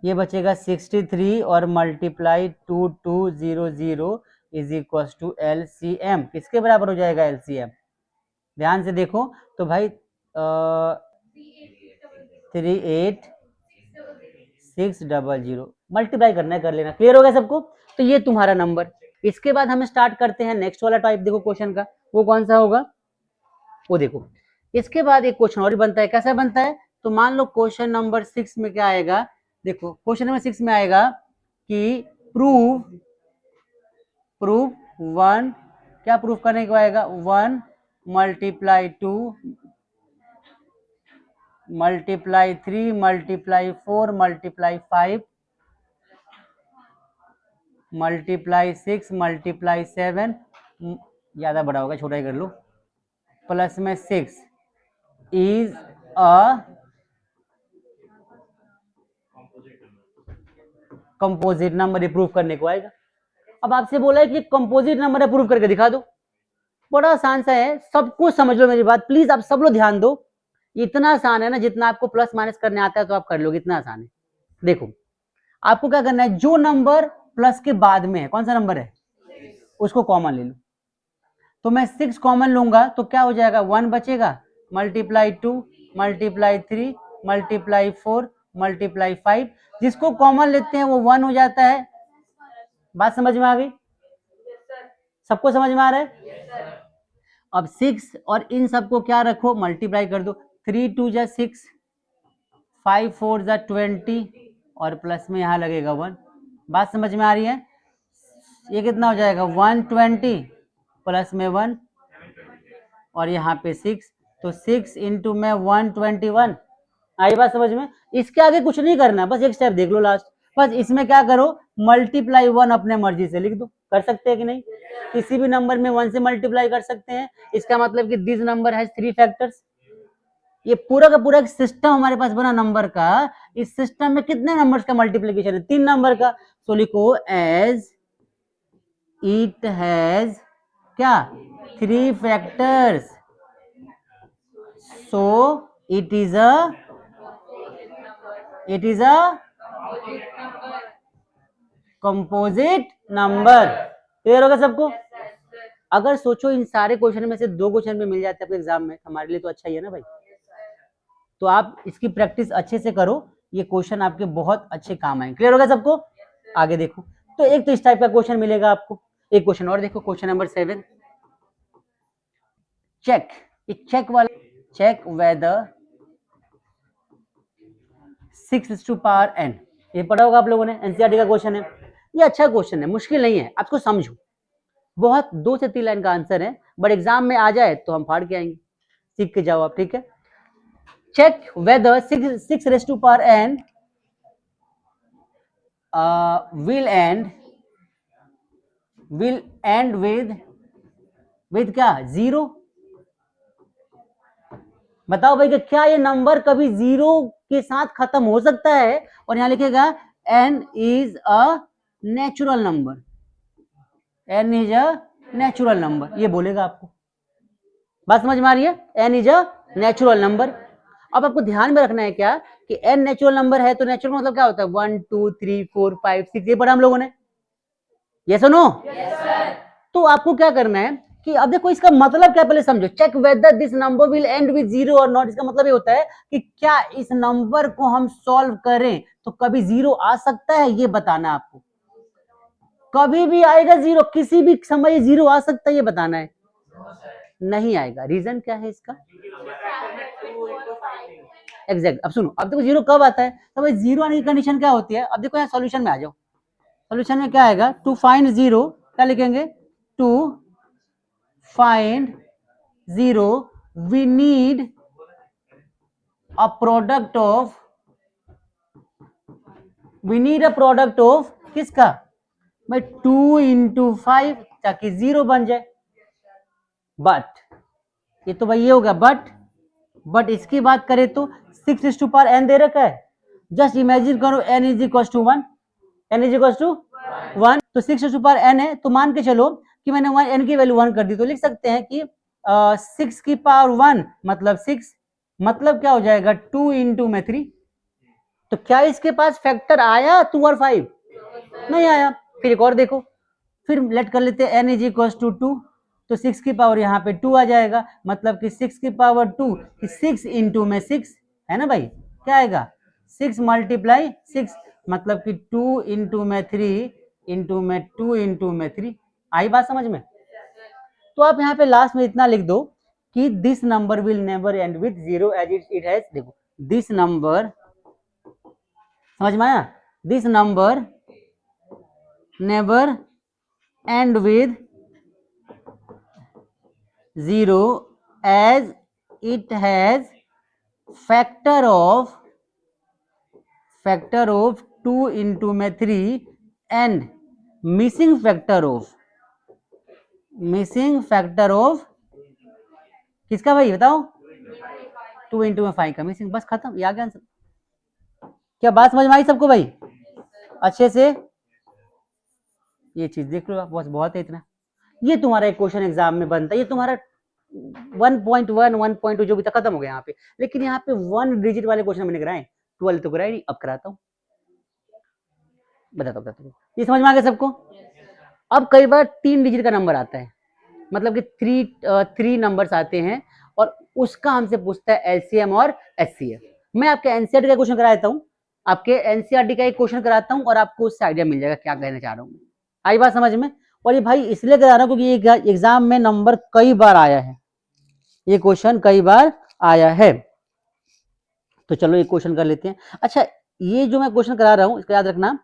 ये बचेगा 63 और multiply 2200 is equal to LCM। किसके बराबर हो जाएगा LCM, ध्यान से देखो तो भाई 38600 मल्टीप्लाई करना है, कर लेना। क्लियर हो गया सबको? तो ये तुम्हारा नंबर। इसके बाद हम स्टार्ट करते हैं नेक्स्ट वाला टाइप। देखो क्वेश्चन का वो कौन सा होगा, वो देखो। इसके बाद एक क्वेश्चन और बनता है। कैसा बनता है, तो मान लो क्वेश्चन नंबर 6 में क्या आएगा, देखो क्वेश्चन नंबर 6 में आएगा कि प्रूफ 1, क्या प्रूफ करने को आएगा, 1 multiply 2 multiply 3 multiply 4 multiply 5 multiply 6 multiply 7, ज्यादा बड़ा होगा, छोटा ही कर लो, प्लस में 6 इज अ कंपोजिट नंबर। ये प्रूफ करने को आएगा। अब आपसे बोला है कि कंपोजिट नंबर है, प्रूफ करके दिखा दो। बड़ा आसान सा है, सब कुछ समझ लो मेरी बात, प्लीज आप सब लोग ध्यान दो। इतना आसान है ना, जितना आपको प्लस माइनस करने आता है तो आप कर लोगे, इतना आसान है। देखो आपको क्या करना है, जो नंबर प्लस के बाद में है, कौन सा नंबर है, उसको कॉमन ले लो। तो मैं 6 कॉमन लूंगा तो क्या हो जाएगा, 1 बचेगा, मल्टीप्लाई 2 मल्टीप्लाई 3 मल्टीप्लाई 4 मल्टीप्लाई 5, जिसको कॉमन लेते हैं वो 1 हो जाता है। बात समझ में आ गई? सबको समझ में आ रहा है? अब 6 और इन सबको क्या रखो, मल्टीप्लाई कर दो। 3 2 जा 6, 5 4 जा 20 और प्लस में यहाँ लगेगा 1। बात समझ में आ रही है? ये कितना हो जाएगा 120 प्लस में 1 और यहाँ पे 6, तो 6 इंटू में 121। आई बात समझ में? इसके आगे कुछ नहीं करना, बस एक स्टेप देख लो लास्ट। बस इसमें क्या करो, मल्टीप्लाई 1 अपने मर्जी से लिख दो। कर सकते हैं कि नहीं? किसी भी नंबर में 1 से मल्टीप्लाई कर सकते हैं। इसका मतलब कि दिस नंबर हैज 3 फैक्टर्स। ये पूरा का पूरा एक सिस्टम हमारे पास बना नंबर का। इस सिस्टम में कितने नंबर्स का मल्टीप्लीकेशन है, 3 नंबर का। तो लिखो एज इट हैज क्या 3 factors, so it is a composite number. Clear होगा सबको? अगर सोचो इन सारे क्वेश्चन में से 2 क्वेश्चन में मिल जाते हैं अपने एग्जाम में, हमारे लिए तो अच्छा ही है ना भाई। तो आप इसकी प्रैक्टिस अच्छे से करो, ये क्वेश्चन आपके बहुत अच्छे काम आएंगे। क्लियर होगा सबको? आगे देखो, तो एक तो इस टाइप का क्वेश्चन मिलेगा आपको। एक क्वेश्चन और देखो, क्वेश्चन नंबर 7, चेक, चेक वाला, check whether 6 to power n ये पढ़ा होगा आप लोगों ने, एनसीईआरटी का क्वेश्चन है। ये अच्छा क्वेश्चन है, मुश्किल नहीं है, आपको समझो। बहुत 2 से 3 लाइन का आंसर है, बट एग्जाम में आ जाए तो हम फाड़ के आएंगे, सीख के जाओ आप, ठीक है। Check whether 6 raised to power n will end with क्या, 0। बताओ भाई कि क्या ये नंबर कभी 0 के साथ खत्म हो सकता है? और यहां लिखेगा n is a natural number, n is a natural number, ये बोलेगा आपको। बात समझ में आ रही है? n is a natural number. अब आपको ध्यान में रखना है क्या कि n नेचुरल नंबर है, तो नेचुरल मतलब क्या होता है, 1 2 3 4 5 6, ये पढ़ा हम लोगों ने, यस और नो? तो आपको क्या करना है कि अब देखो इसका मतलब क्या, पहले समझो। Check whether this number will end with 0 और नॉट। इसका मतलब ये होता है कि क्या इस नंबर को हम सॉल्व करें तो कभी 0 आ सकता है, ये बताना है आपको। कभी भी आएगा 0, किसी भी समय 0 आ सकता है, ये बताना है। नहीं आएगा, रीजन क्या है इसका? एग्जैक्ट। अब सुनो, अब देखो 0 कब आता है, तो भाई 0 आने की कंडीशन क्या होती है? अब देखो यहाँ सॉल्यूशन में आ जाओ। सॉल्यूशन में क्या आएगा? टू फाइंड 0 क्या लिखेंगे? To find 0 we need a product of किसका भाई? 2 into 5 ताकि 0 बन जाए। बट ये तो भाई ये हो गया, बट इसकी बात करें तो 6 raised to power n दे रखा है। जस्ट इमेजिन करो n is equal to 1, n is equal to 1, तो 6 raised to power n है, तो मान के चलो कि मैंने n की वैल्यू 1 कर दी, तो लिख सकते हैं कि 6 की पावर 1 मतलब 6, मतलब क्या हो जाएगा 2 into में 3। तो क्या इसके पास फैक्टर आया 2 और 5? नहीं आया। फिर एक और देखो, फिर लेट कर लेते हैं n इज इक्वल टू 2, तो 6 की पावर यहाँ पे 2 आ जाएगा, मतलब कि 6 की पावर 2 कि 6 इंटू में 6 है ना भाई, क्या आएगा 6 मल्टीप्लाई 6, मतलब कि 2 इंटू में 3 इंटू में 2 इंटू में 3। आई बात समझ में? तो आप यहाँ पे लास्ट में इतना लिख दो कि this number will never end with 0 as it has, देखो दिस नंबर, समझ में आया? This number never end with 0 as it has factor of 2 into में 3 and missing factor of किसका भाई बताओ? 2 into में 5 का मिसिंग, बस खत्म, ये आ गया आंसर। क्या बात समझ में आई सबको भाई? अच्छे से ये चीज देख लो आप, बस बहुत है इतना। ये तुम्हारा एक क्वेश्चन एग्जाम में बनता है, ये तुम्हारा 1.1 1.2 जो भी था खत्म हो गया यहाँ पे, लेकिन यहाँ पे 1 डिजिट वाले क्वेश्चन मैंने कराए, 12 तो कराए नहीं, अब कराता हूँ। बताता हूँ, ये समझ में आ गया सबको? अब कई बार 3 डिजिट का नंबर आता है, मतलब कि 3 नंबर्स आते हैं और उसका हमसे पूछता है एलसीएम और एचसीएफ। मैं आपके एनसीईआरटी का क्वेश्चन कराता हूँ, आपके एनसीईआरटी का एक क्वेश्चन कराता हूँ और आपको उससे आइडिया मिल जाएगा क्या कहना चाह रहा हूँ। आई बात समझ में? और ये भाई इसलिए करा रहा हूँ क्योंकि ये एग्जाम में नंबर कई बार आया है, ये क्वेश्चन कई बार आया है। तो चलो एक क्वेश्चन कर लेते हैं। अच्छा, ये जो मैं क्वेश्चन करा रहा हूँ इसका याद रखना,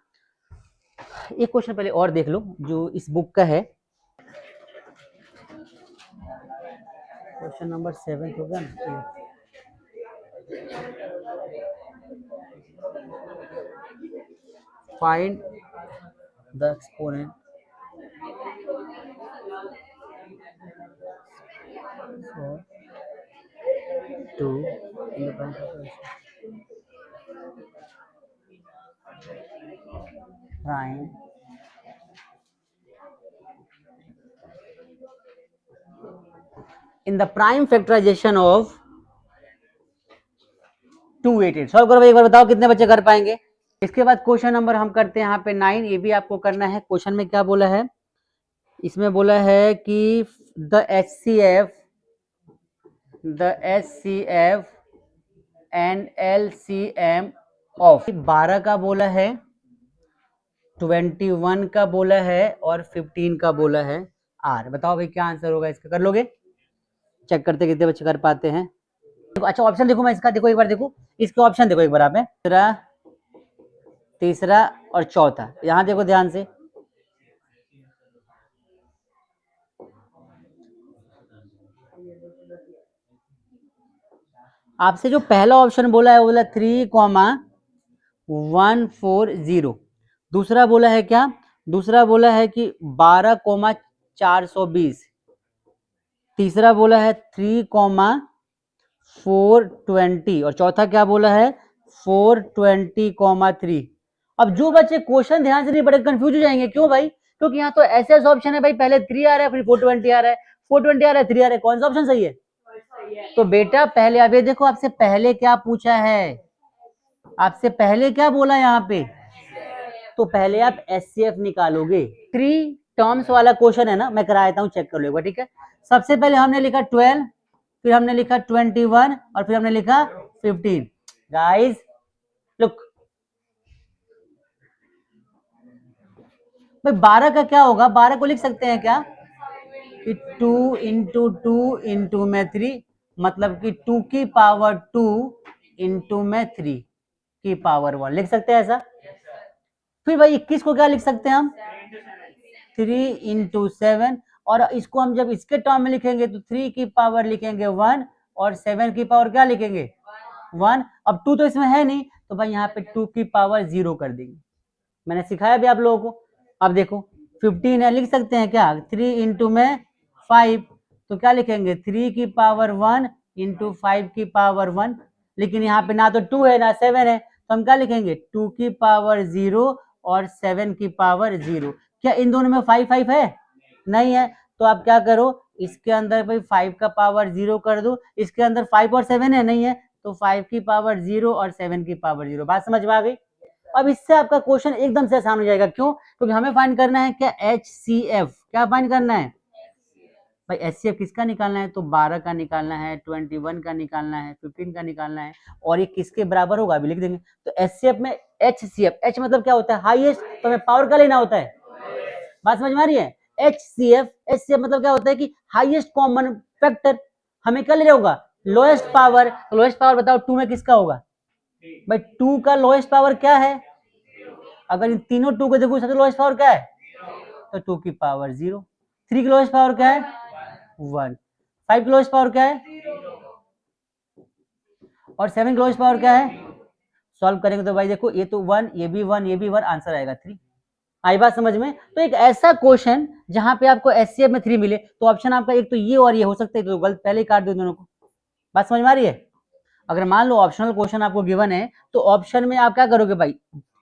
एक क्वेश्चन पहले और देख लो जो इस बुक का है, क्वेश्चन नंबर 7 हो गया ना। Find the exponent two in the prime in the prime factorization of 288। Solve करो एक बार, बताओ कितने बच्चे कर पाएंगे? इसके बाद क्वेश्चन नंबर हम करते हैं यहाँ पे 9, ये भी आपको करना है। क्वेश्चन में क्या बोला है? इसमें बोला है कि the HCF and LCM of 12 का बोला है, 21 का बोला है और 15 का बोला है आर। बताओ भाई क्या आंसर होगा इसका? कर लोगे? चेक करते कितने बच्चे कर पाते हैं। अच्छा ऑप्शन देखो मैं इसका, देखो एक बार, देखो इसके ऑप्शन देखो एक बार आप, 15 तीसरा और चौथा। यहां देखो ध्यान से, आपसे जो पहला ऑप्शन बोला है वो बोला 3,140। दूसरा बोला है क्या, दूसरा बोला है कि 12,420। तीसरा बोला है 3,420 और चौथा क्या बोला है 420,3। अब जो बच्चे क्वेश्चन ध्यान से नहीं पढ़े कंफ्यूज हो जाएंगे, क्यों भाई, क्योंकि यहाँ तो ऐसे ऐसे ऑप्शन है भाई, पहले 3 आ रहा है, फिर 420 आ रहा है, 420 आ रहा है, 3 आ रहा है, कौन सा ऑप्शन सही है? तो बेटा पहले आप ये देखो, आपसे पहले क्या पूछा है, आपसे पहले क्या बोला यहाँ पे, तो पहले आप एचसीएफ निकालोगे। 3 टर्म्स वाला क्वेश्चन है ना, मैं करा देता हूँ, चेक कर लो, ठीक है। सबसे पहले हमने लिखा 12, फिर हमने लिखा 21 और फिर हमने लिखा 15। गाइस लुक, भाई 12 का क्या होगा, 12 को लिख सकते हैं क्या कि 2 में 3, मतलब कि 2 की पावर 2 में 3 की पावर 1 लिख सकते हैं ऐसा। फिर भाई 21 को क्या लिख सकते हैं हम, 3 × 7, और इसको हम जब इसके टर्म में लिखेंगे तो 3 की पावर लिखेंगे 1 और 7 की पावर क्या लिखेंगे 1। अब 2 तो इसमें है नहीं, तो भाई यहाँ पे 2 की पावर 0 कर देंगे, मैंने सिखाया भी आप लोगों को। अब देखो 15 है, लिख सकते हैं क्या, 3 × 5, तो क्या लिखेंगे 3 की पावर 1 × 5 की पावर 1। लेकिन यहाँ पे ना तो 2 है ना 7 है, तो हम क्या लिखेंगे 2 की पावर 0 और 7 की पावर 0। क्या इन दोनों में 5 5 है, नहीं है, तो आप क्या करो, इसके अंदर भाई 5 का पावर 0 कर दो, इसके अंदर 5 और 7 है, नहीं है, तो 5 की पावर 0 और 7 की पावर 0। बात समझ में आ गई। अब इससे आपका क्वेश्चन एकदम से आसान हो जाएगा, क्यों, क्योंकि हमें फाइंड करना है क्या HCF, क्या फाइंड करना है भाई, HCF किसका निकालना है, तो 12 का निकालना है, 21 का निकालना है, 15 का निकालना है, और ये किसके बराबर होगा अभी लिख देंगे। तो HCF में HCF, H मतलब क्या होता है हाईएस्ट, तो हमें पावर का लेना होता है। बात समझ में आ रही है, HCF मतलब क्या होता है कि हाईएस्ट कॉमन फैक्टर, हमें क्या लेना होगा लोएस्ट पावर। लोएस्ट पावर बताओ 2 में किसका होगा भाई, 2 का लोएस्ट पावर क्या है, अगर इन तीनों 2 को देखो सबसे लोएस्ट पावर क्या है, तो 2 की पावर 0। 3 की लोएस्ट पावर क्या है 1। 5 की लोएस्ट पावर क्या है और 7 की लोएस्ट पावर क्या है। सॉल्व करेंगे तो भाई देखो ये तो 1, ये भी 1, ये भी 1, आंसर आएगा 3। आई बात समझ में। तो एक ऐसा क्वेश्चन जहां पे आपको एचसीएफ में 3 मिले, तो ऑप्शन आपका एक तो ये और ये हो सकता है, तो गलत पहले ही काट दो दोनों को। बात समझ में आ रही है। अगर मान लो ऑप्शनल क्वेश्चन आपको गिवन है, तो ऑप्शन में आप क्या करोगे भाई,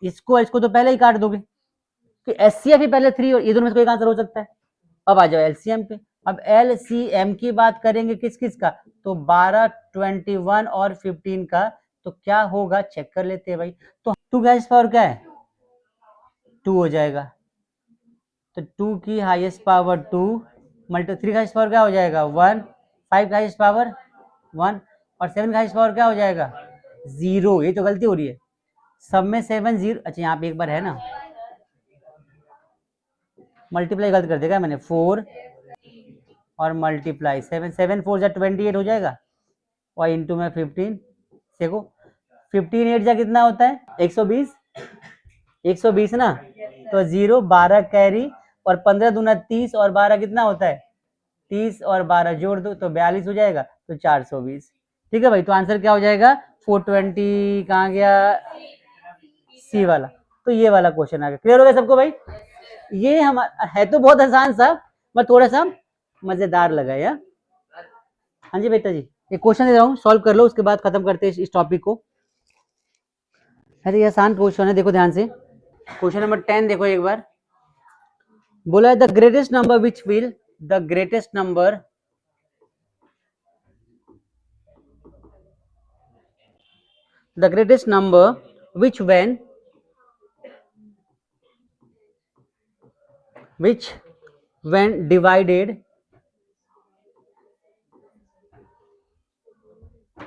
इसको इसको तो पहले ही काट दोगे, कि एचसीएफ ही पहले 3 और ये दोनों में से कोई एक आंसर हो सकता है। अब आ जाओ एलसीएम पे। अब एलसीएम की बात करेंगे किस किस का, तो 12, 21 और 15 का, तो क्या होगा चेक कर लेते हैं भाई। तो 2 का हाईएस्ट पावर क्या है 2 हो जाएगा, तो 2 की हाईएस्ट पावर 2 मल्टी 3 का हाईएस्ट पावर क्या हो जाएगा 1, 5 का हाईएस्ट पावर 1 और 7 का हाईएस्ट पावर क्या हो जाएगा 0। ये तो गलती हो रही है, सब में 7 0, अच्छा यहाँ पे एक बार है ना मल्टीप्लाई गलत कर देगा मैंने, 4 और मल्टीप्लाई 7, 7 4 जा 28 हो जाएगा और इंटू में 15। देखो 15 8 जा कितना होता है 120, 120 ना, तो 0 12 कैरी और 15 दूना 30 और 12 कितना होता है 30 और 12 जोड़ दो तो 42 हो जाएगा, तो 420। ठीक है भाई, तो आंसर क्या हो जाएगा 420, कहाँ गया सी वाला। तो ये वाला क्वेश्चन आ गया, क्लियर हो गया सबको भाई। ये हमारा है तो बहुत आसान सा, पर थोड़ा सा मजेदार लगा यार। हाँ जी बेटा जी, एक क्वेश्चन दे रहा हूँ, सॉल्व कर लो, उसके बाद खत्म करते हैं इस टॉपिक को। अरे ये आसान क्वेश्चन है, देखो ध्यान से। क्वेश्चन नंबर 10 देखो एक बार, बोला है the greatest number which will, the greatest number the greatest number which when divided,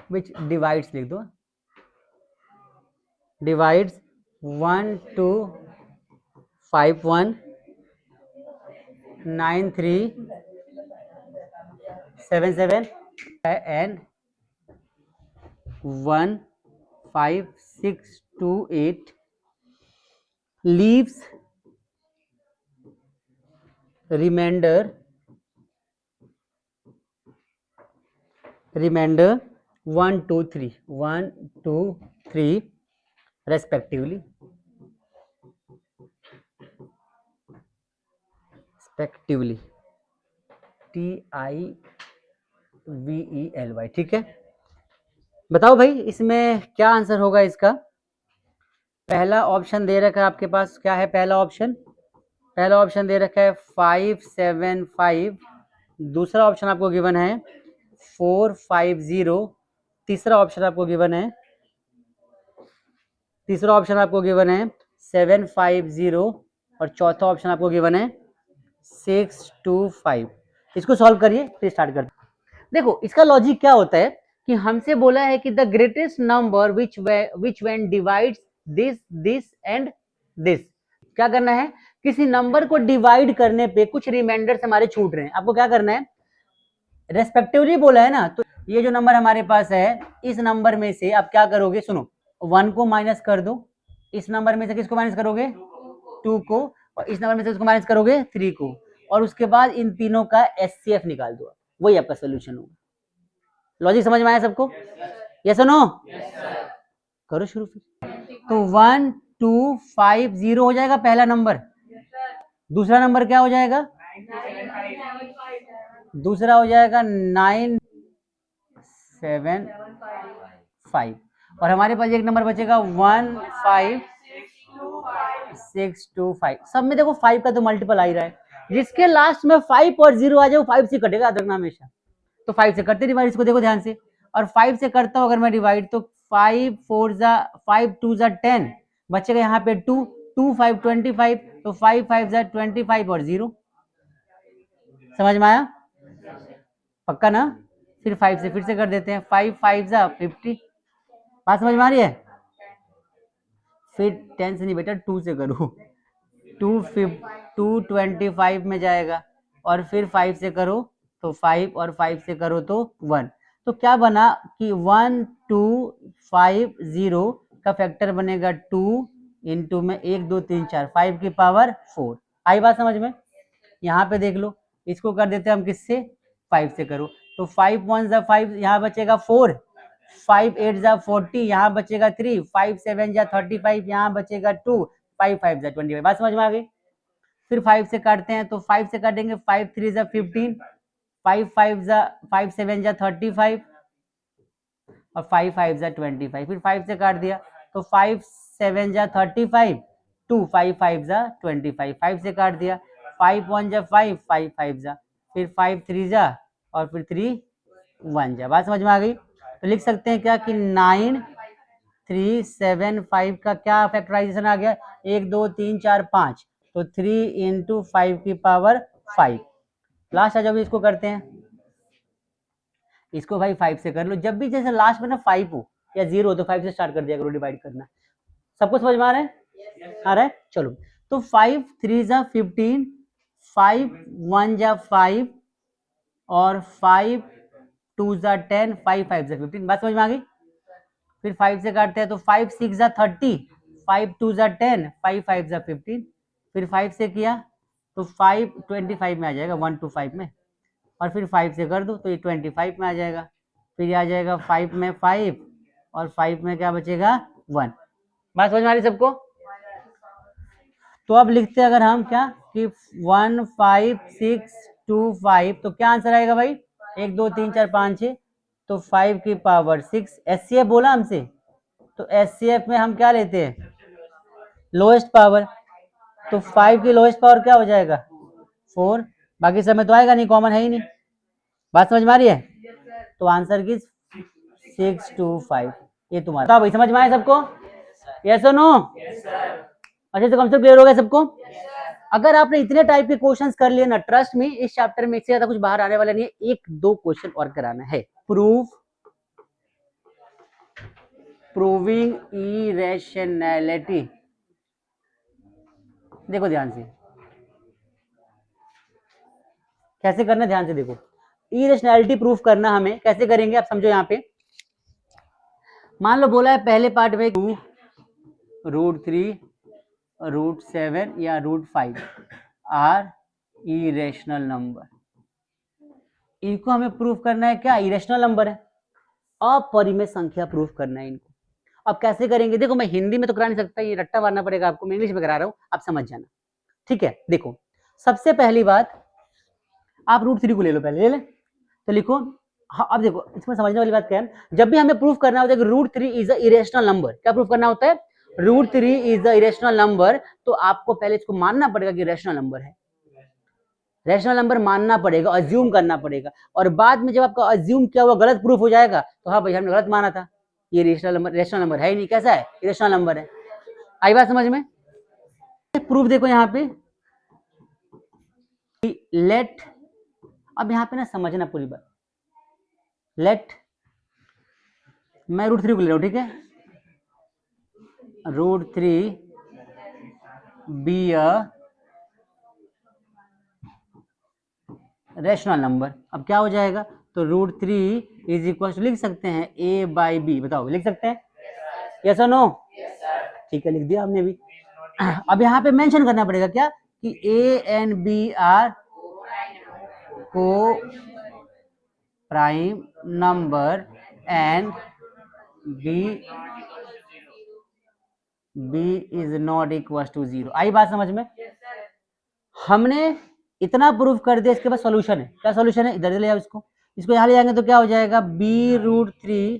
which divides लिख दो, divides 1 2 5 1 9 3 7 7 and 1 5 6 2 8 leaves remainder 1 2 3 respectively TIVELY, ठीक है। बताओ भाई इसमें क्या आंसर होगा इसका। पहला ऑप्शन दे रखा है आपके पास, क्या है पहला ऑप्शन? पहला ऑप्शन दे रखा है 575, दूसरा ऑप्शन आपको गिवन है 450, तीसरा ऑप्शन आपको गिवन है 750 और चौथा ऑप्शन आपको गिवन है 625। इसको सॉल्व करिए फिर स्टार्ट करते हैं। देखो इसका लॉजिक क्या होता है कि हमसे बोला है कि the greatest number which when divides this and this. क्या करना है, किसी नंबर को डिवाइड करने पे कुछ रिमाइंडर्स हमारे छूट रहे हैं, आपको क्या करना है, रेस्पेक्टिवली बोला है ना, तो ये जो नंबर हमारे पास है इस नंबर में से आप क्या करोगे, सुनो 1 को माइनस कर दो, इस नंबर में से किसको माइनस करोगे, 2 को, और इस नंबर में से किसको माइनस करोगे, 3 को, और उसके बाद इन तीनों का एचसीएफ निकाल दो, वही आपका सोल्यूशन होगा। लॉजिक समझ में आया सबको? यस और नो? करो शुरू फिर। तो 1250 हो जाएगा पहला नंबर। दूसरा नंबर क्या हो जाएगा, दूसरा हो जाएगा 975, और हमारे पास एक नंबर बचेगा 15625। सब में देखो 5 का तो मल्टीपल आ ही रहा है, जिसके लास्ट में 5 और 0 आ जाए वो 5 से कटेगा, याद रखना हमेशा। तो 5 से करते डिवाइड, इसको देखो ध्यान से, और 5 से करता हूं अगर मैं डिवाइड तो 5 2 10 बचेगा, यहाँ पे 2 2 5 25, तो 5 5 25 और 0। समझ में आया? पक्का ना? फिर 5 से फिर से कर देते हैं, 5 5 50। बात समझ में आ रही है? फिर 10 से नहीं बेटा 2 से करो, 225 में जाएगा, और फिर 5 से करो तो 5, और 5 से करो तो 1। तो क्या बना कि 1250 का फैक्टर बनेगा 2 इंटू में 1 2 3 4 5 की पावर 4। आई बात समझ में? यहाँ पे देख लो, इसको कर देते हैं हम किससे, 5 से करो, तो 5 1 5, यहाँ बचेगा 4, 5 8 40, यहाँ बचेगा 3, 5 7 35, यहाँ बचेगा 2, 5 5 25। बात समझ में आ गई? फिर 5 से काटते हैं, तो 5 से काटेंगे, 5 3 15, 5 7 35, और 5 5 25। फिर 5 से काट दिया, तो 5 7 35, 2 5 5 25। 5 से काट दिया, 5 1 5, 5 5 फिर 5 3 और फिर 3 1 बात समझ में आ गई? तो लिख सकते हैं क्या कि 9375 का क्या फैक्टराइजेशन आ गया, 1 2 3 4 5, तो 3 इंटू 5 की पावर 5। लास्ट आ जाओ, इसको करते हैं, इसको भाई 5 से कर लो, जब भी जैसे लास्ट में ना 5 हो या 0 हो तो 5 से स्टार्ट कर दिया करो डिवाइड करना। सबको समझ में आ रहा है? आ रहा है, चलो। तो 5 3 15, 5 1 5, और 5 2 10, 5 5 15। बात समझ में आ गई? फिर 5 से काटते हैं, तो 5 6 30, 5 2 10, 5 5 15। फिर 5 से किया तो 5 25 में आ जाएगा, 1 2 5 में, और फिर 5 से कर दो तो ये 25 में आ जाएगा। फिर ये आ जाएगा 5 में 5, और 5 में क्या बचेगा, 1। बात समझ में आ रही सबको? तो अब लिखते हैं अगर हम क्या कि 15625, तो क्या आंसर आएगा भाई, 1 2 3 4 5 6, तो 5 की पावर 6। एचसीएफ बोला हमसे, तो एचसीएफ में हम क्या लेते हैं, लोएस्ट पावर, तो 5 की लोएस्ट पावर क्या हो जाएगा, 4। बाकी सब में तो आएगा नहीं, कॉमन है ही नहीं। बात समझ में आ रही है? तो आंसर की 625, ये तुम्हारा भाई। समझ में आया सबको? यस और नो? अच्छे से कॉन्सेप्ट क्लियर हो गया सबको? अगर आपने इतने टाइप के क्वेश्चंस कर लिए ना, ट्रस्ट में इस चैप्टर में इससे ज्यादा कुछ बाहर आने वाला नहीं है, 1 2 क्वेश्चन और कराना है। प्रूविंग इरेशनैलिटी, देखो ध्यान से कैसे करना, ध्यान से देखो। इरेशनैलिटी प्रूफ करना हमें कैसे करेंगे, आप समझो। यहाँ पे मान लो बोला है पहले पार्ट में 2√3 √7 या √5 आर इरेशनल नंबर। इनको हमें प्रूफ करना है क्या, इरेशनल नंबर है, अपरिमेय संख्या प्रूफ करना है इनको। अब कैसे करेंगे, देखो मैं हिंदी में तो करा नहीं सकता, ये रट्टा मारना पड़ेगा आपको, मैं इंग्लिश में करा रहा हूं, आप समझ जाना। ठीक है, देखो सबसे पहली बात आप √3 को ले लो, पहले ले ले तो लिखो। हाँ, अब देखो इसमें समझने वाली बात क्या है, जब भी हमें प्रूफ करना होता है कि √3 इज अ इरेशनल नंबर, क्या प्रूफ करना होता है, √3 इज अ इरेशनल नंबर, तो आपको पहले इसको मानना पड़ेगा कि रेशनल नंबर है, रेशनल नंबर मानना पड़ेगा, अज्यूम करना पड़ेगा, और बाद में जब आपका अज्यूम किया हुआ गलत प्रूफ हो जाएगा तो हाँ भाई हमने गलत माना था, ये रेशनल नंबर है ही नहीं, कैसा है, इरेशनल नंबर है। आई बात समझ में। प्रूफ देखो यहाँ पे, लेट, अब यहाँ पे ना समझना पूरी बात, लेट मैं √3 को ले रहा हूं, ठीक है, √3 बी अ रेशनल नंबर। अब क्या हो जाएगा, तो √3 इज इक्वल टू लिख सकते हैं a/b, बताओ लिख सकते हैं, यस और नो, ठीक है लिख दिया हमने भी। अब यहाँ पे मेंशन करना पड़ेगा क्या, कि a and b are coprime number and b is not equal to 0। आई बात समझ में। हमने इतना प्रूफ कर दिया, इसके बाद सॉल्यूशन है, क्या सॉल्यूशन है, इधर ले आओ इसको, इसको यहाँ ले जाएंगे तो क्या हो जाएगा, b√3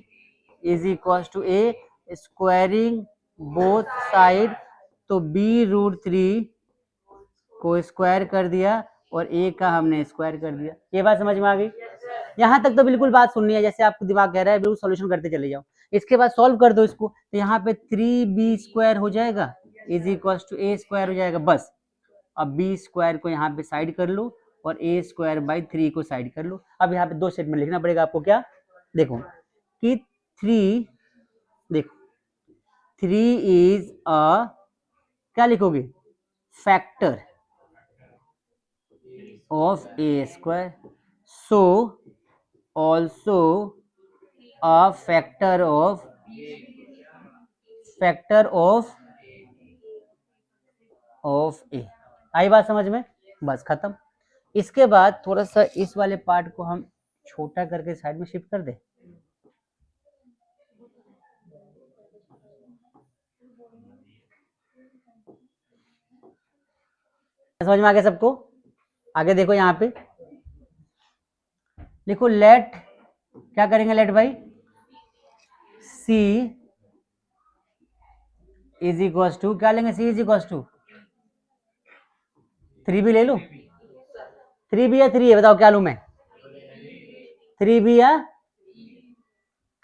is equal to a, squaring both side, तो b√3 को स्क्वायर कर दिया और a का हमने स्क्वायर कर दिया। ये बात समझ में आ गई, यहाँ तक तो बिल्कुल बात सुननी है, जैसे आपको दिमाग कह रहा है बिल्कुल सॉल्यूशन करते चले जाओ। इसके बाद सॉल्व कर दो इसको, तो यहाँ पे 3b² हो जाएगा इज इक्वल टू a² हो जाएगा, बस। अब b² को यहाँ पे साइड कर लो और a²/3 को साइड कर लो। अब यहाँ पे दो स्टेटमेंट लिखना पड़ेगा आपको, क्या, देखो कि 3, देखो 3 इज अ, क्या लिखोगे, factor of a², so also a factor of a। आई बात समझ में, बस खत्म। इसके बाद थोड़ा सा इस वाले पार्ट को हम छोटा करके साइड में शिफ्ट कर दे, समझ में आ गया सबको। आगे देखो यहाँ पे लिखो, लेट, क्या करेंगे लेट भाई, c इज इक्वल टू, क्या लेंगे, c is equal to 3b ले लू, 3b या 3a, बताओ क्या लू मैं, 3b या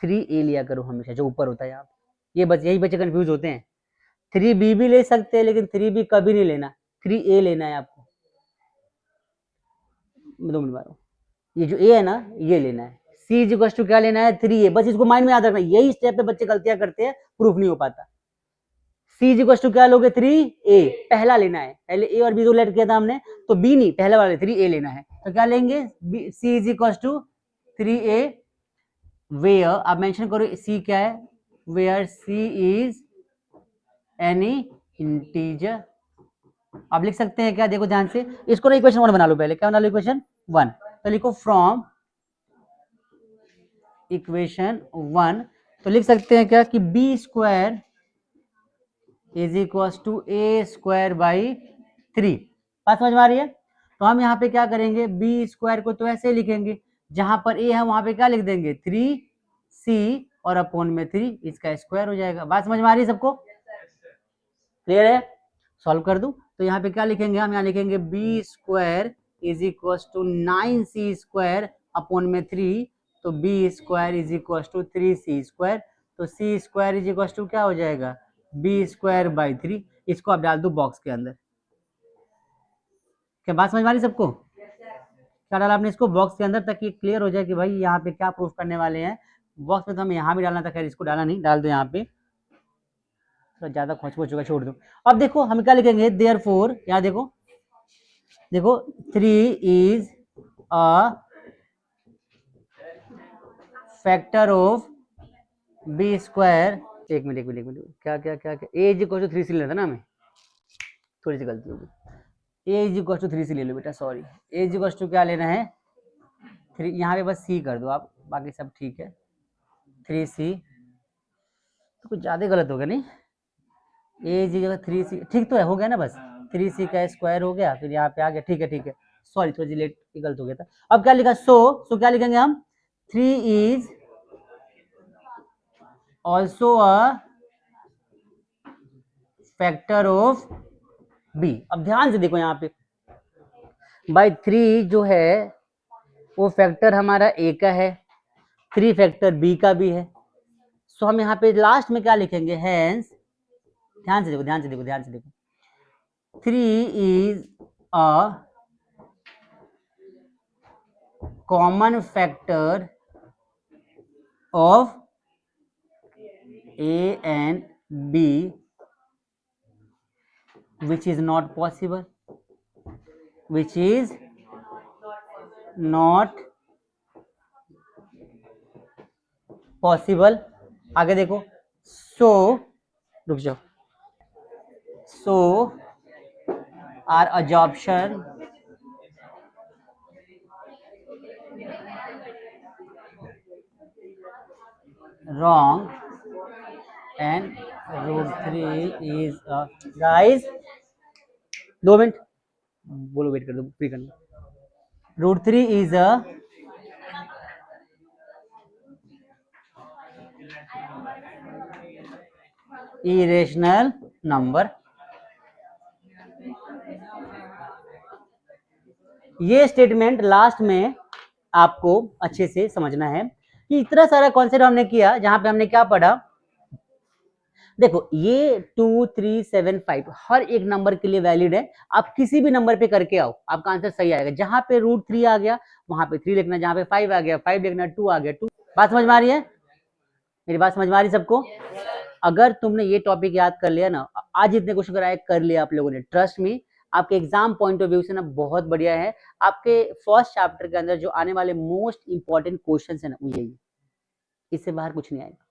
3a लिया करो हमेशा, जो ऊपर होता है यहाँ, ये बच्चे, यही बच्चे कंफ्यूज होते हैं, 3b भी ले सकते हैं लेकिन 3b कभी नहीं लेना, 3a लेना है आपको। 2 मिनट मारो, ये जो a है ना ये लेना है, c इज इक्वल टू क्या लेना है, 3a, बस इसको माइंड में याद रखना, यही स्टेप पे बच्चे गलतियां करते हैं, प्रूफ नहीं हो पाता। c इज इक्वल टू क्या लोगे, 3a, पहला लेना है, पहले a और b दो लेट किया था हमने, तो b नहीं, पहले वाले 3a लेना है, तो क्या लेंगे, c is equal to 3a, where, आप मेंशन करो c क्या है, where c is any integer. आप लिख सकते हैं क्या, देखो ध्यान से, इसको ना इक्वेशन 1 बना लो पहले, क्या बना लो, इक्वेशन 1, तो लिखो फ्रॉम इक्वेशन 1, तो लिख सकते हैं क्या कि b² is equal to a²/3। बात समझ में आ रही है, तो हम यहाँ पे क्या करेंगे, b² को तो ऐसे लिखेंगे, जहां पर a है वहां पे क्या लिख देंगे, 3c, और अपॉन में 3, इसका स्क्वायर हो जाएगा। बात समझ में आ रही है सबको, क्लियर है, सॉल्व कर दूं, तो यहाँ पे क्या लिखेंगे, हम यहाँ लिखेंगे b² is equal to 9c² upon में 3, तो b² is equal to 3c², तो c² इज इक्वल टू क्या हो जाएगा, b²/3, इसको आप डाल दो बॉक्स के अंदर। क्या बात समझ में आ रही सबको, क्या डाला आपने इसको बॉक्स के अंदर, ताकि क्लियर हो जाए कि भाई यहाँ पे क्या प्रूफ करने वाले हैं। बॉक्स में तो हमें यहाँ भी डालना था, खैर इसको डाला नहीं, डाल दो यहाँ पे, तो ज्यादा खोच हो चुका, छोड़ दो। अब देखो हम क्या लिखेंगे, देयरफॉर, यहाँ देखो, देखो 3 is a factor of b², एक मिनट, क्या क्या क्या क्या, a is equal to 3c लेना था ना हमें, थोड़ी सी गलती होगी। A is equal to 3 C ले लो बेटा, sorry, A is equal to क्या लेना है 3, यहाँ पे बस सी कर दो आप, बाकी सब ठीक है। 3 सी तो कुछ ज़्यादा गलत हो गया नहीं, ए इज इक्वल 3 सी ठीक तो है, हो गया ना, बस 3 सी का स्क्वायर हो गया, फिर यहाँ पे आ गया, ठीक है ठीक है, सॉरी थोड़ी सी लेट गलत हो गया था। अब क्या लिखा, सो क्या लिखेंगे हम, 3 is also a factor of B. अब ध्यान से देखो यहाँ पे भाई 3 जो है वो फैक्टर हमारा ए का है, 3 फैक्टर बी का भी है, सो हम यहाँ पे लास्ट में क्या लिखेंगे, हैंस, ध्यान से देखो ध्यान से देखो ध्यान से देखो, 3 is a common factor of A and B which is not possible, which is not possible। आगे देखो, so रुक जाओ, so our adsorption wrong and √3 is guys 2 minute बोलो, वेट कर दो, फ्री करना, √3 is a irrational number। ये statement last में आपको अच्छे से समझना है कि इतना सारा कॉन्सेप्ट हमने किया, जहां पे हमने क्या पढ़ा, देखो ये 2 3 7 5 हर एक नंबर के लिए वैलिड है, आप किसी भी नंबर पे करके आओ आपका आंसर सही आएगा। जहां पे √3 आ गया वहां पे 3 लिखना, जहां पे 5 आ गया 5 लिखना, 2 आ गया 2। बात समझ में आ रही है, मेरी बात समझ में आ रही सबको? अगर तुमने ये टॉपिक याद कर लिया ना, आज इतने क्वेश्चन कराए कर लिया आप लोगों ने, ट्रस्ट मी आपके एग्जाम पॉइंट ऑफ व्यू से ना बहुत बढ़िया है। आपके फर्स्ट चैप्टर के अंदर जो आने वाले मोस्ट इंपॉर्टेंट क्वेश्चन है ना वो यही है, इससे बाहर कुछ नहीं आएगा।